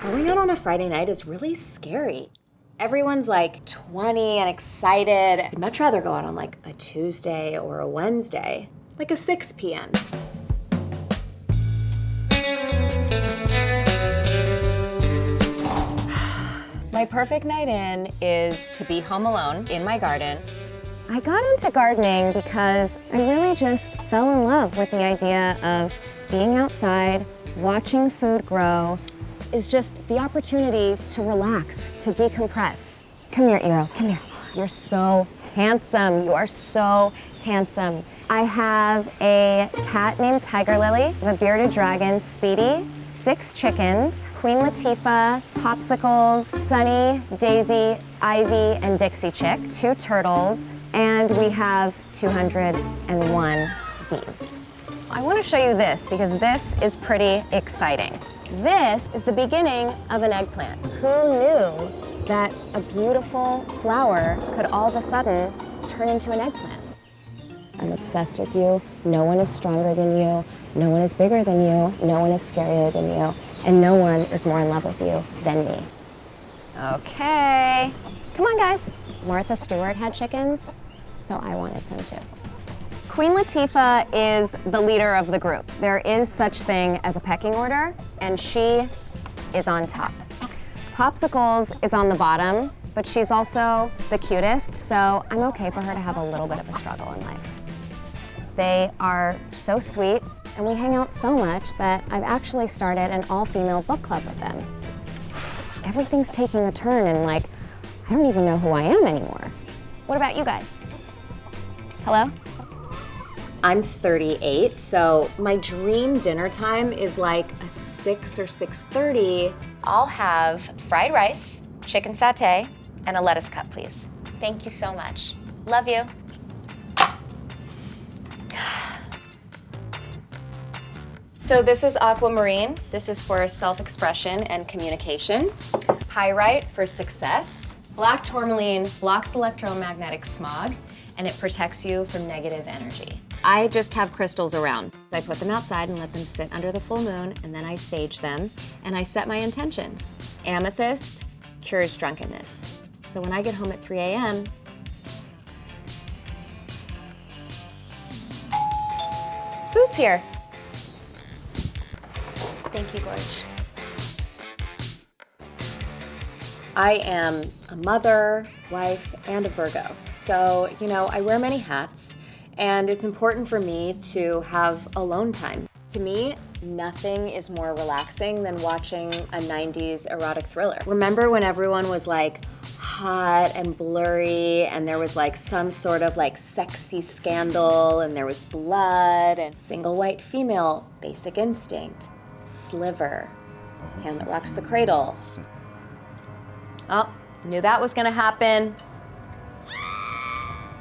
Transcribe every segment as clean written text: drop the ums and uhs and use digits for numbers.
Going out on a Friday night is really scary. Everyone's like 20 and excited. I'd much rather go out on like a Tuesday or a Wednesday, like a 6 p.m. My perfect night in is to be home alone in my garden. I got into gardening because I really just fell in love with the idea of being outside, watching food grow, is just the opportunity to relax, to decompress. Come here, Eero, come here. You're so handsome, you are so handsome. I have a cat named Tiger Lily, a bearded dragon, Speedy, 6 chickens, Queen Latifah, Popsicles, Sunny, Daisy, Ivy, and Dixie Chick, 2 turtles, and we have 201 bees. I want to show you this because this is pretty exciting. This is the beginning of an eggplant. Who knew that a beautiful flower could all of a sudden turn into an eggplant? I'm obsessed with you. No one is stronger than you. No one is bigger than you. No one is scarier than you. And no one is more in love with you than me. Okay. Come on, guys. Martha Stewart had chickens, so I wanted some too. Queen Latifah is the leader of the group. There is such thing as a pecking order, and she is on top. Popsicles is on the bottom, but she's also the cutest, so I'm okay for her to have a little bit of a struggle in life. They are so sweet, and we hang out so much that I've actually started an all-female book club with them. Everything's taking a turn, and like, I don't even know who I am anymore. What about you guys? Hello? I'm 38, so my dream dinner time is like a 6 or 6:30. I'll have fried rice, chicken satay, and a lettuce cut, please. Thank you so much. Love you. So this is aquamarine. This is for self-expression and communication. Pyrite for success. Black tourmaline blocks electromagnetic smog, and it protects you from negative energy. I just have crystals around. I put them outside and let them sit under the full moon, and then I sage them, and I set my intentions. Amethyst cures drunkenness. So when I get home at 3 a.m., Food's here. Thank you, Gorge. I am a mother, wife, and a Virgo. So, I wear many hats, and it's important for me to have alone time. To me, nothing is more relaxing than watching a 90s erotic thriller. Remember when everyone was like hot and blurry, and there was like some sort of like sexy scandal, and there was blood, and single white female, Basic Instinct, Sliver, Hand That Rocks the Cradle. Oh, knew that was gonna happen.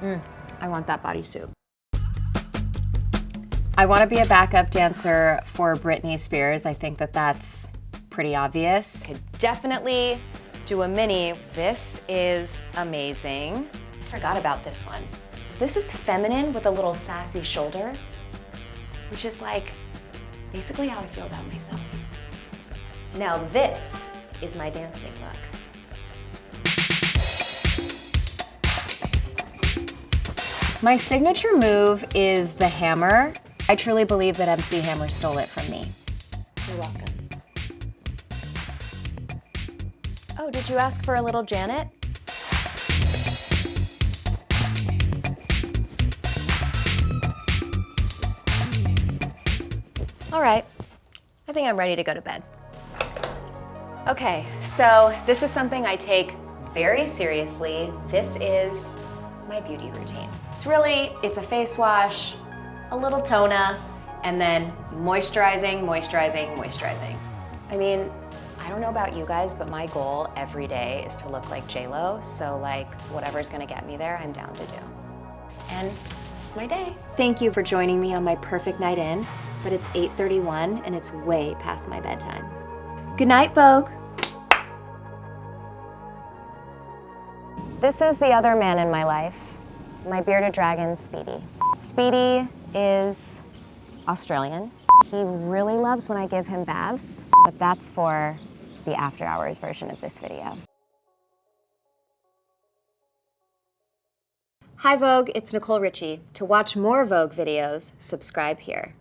I want that bodysuit. I want to be a backup dancer for Britney Spears. I think that that's pretty obvious. Could definitely do a mini. This is amazing. I forgot about this one. So this is feminine with a little sassy shoulder, which is like basically how I feel about myself. Now this is my dancing look. My signature move is the hammer. I truly believe that MC Hammer stole it from me. You're welcome. Oh, did you ask for a little Janet? All right, I think I'm ready to go to bed. Okay, so this is something I take very seriously. This is my beauty routine. It's a face wash, a little toner, and then moisturizing, moisturizing, moisturizing. I mean, I don't know about you guys, but my goal every day is to look like J-Lo, so like whatever's gonna get me there, I'm down to do. And it's my day. Thank you for joining me on my perfect night in, but it's 8:31 and it's way past my bedtime. Good night, Vogue. This is the other man in my life, my bearded dragon, Speedy. Speedy is Australian. He really loves when I give him baths, but that's for the after hours version of this video. Hi Vogue, it's Nicole Richie. To watch more Vogue videos, subscribe here.